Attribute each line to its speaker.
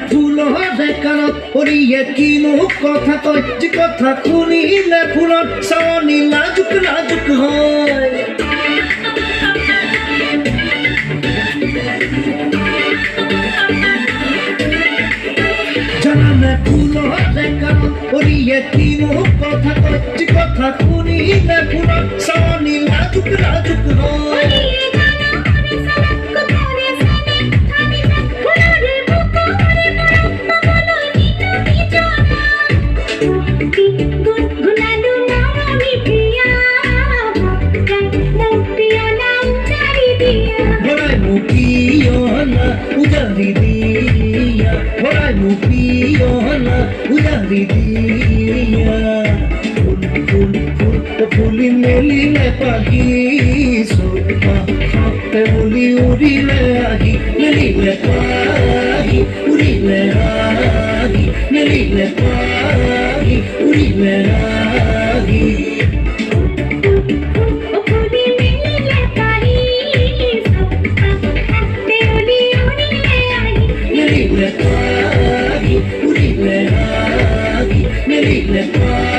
Speaker 1: ফুল কানত পৰিয়ে কিনো কথা কয় যি কথা শুনিলে ফুলত চাৱনি লাজুক লাজুক হয় জানানে ফুল কানত পৰিয়ে কিনো কথা কয় যি কথা শুনিলে ফুলত চাৱনি লাজুক লাজুক হয় Udari dia, horai mupiona, udari dia. Puli meli le pagi, sopa, puli uri le agi, meli le pagi, uri le agi, meli le pagi, uri le agi. Uri le agi, uri le agi,